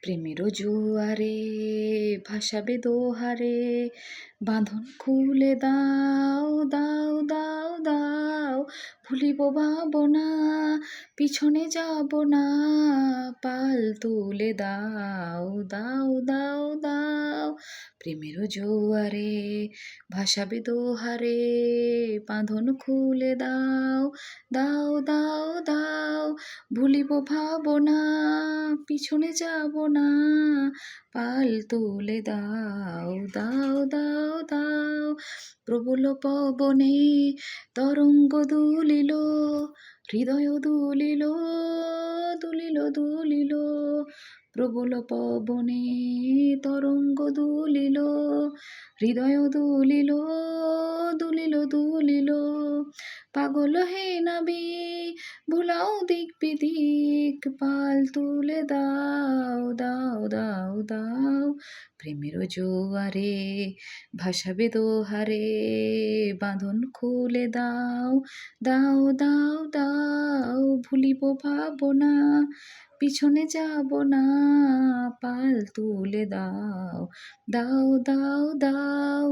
প্রেমেরও জোয়ারে ভাসাবে দোহারে, বাঁধন খুলে দাও দাও দাও দাও, ভুলিব ভাবনা পিছনে যাব না, পাল তুলে দাও দাও দাও দাও। প্রেমেরও জোয়ারে ভাসাবে দোহারে, বাঁধন খুলে দাও দাও দাও দাও, ভুলিব ভাবনা পিছনে যাব না, পাল তুলে দাও দাও দাও দাও। প্রবল পবনে তরঙ্গ দুলিল, হৃদয় দুলিল দুলিল দুলিল, প্রবল পবনে তরঙ্গ দুলিল, হৃদয় দুলিল দুলিল দুলিল, পাগল হে নাবি ভুলাও দিক বিদিক, পাল তুলে দাও দাও দাও দাও। প্রেমেরও জোয়ারে ভাসাবে দোহারে, বাঁধন খুলে দাও দাও দাও দাও, ভুলিব ভাবনা পিছনে যাব না, পাল তুলে দাও দাও দাও দাও।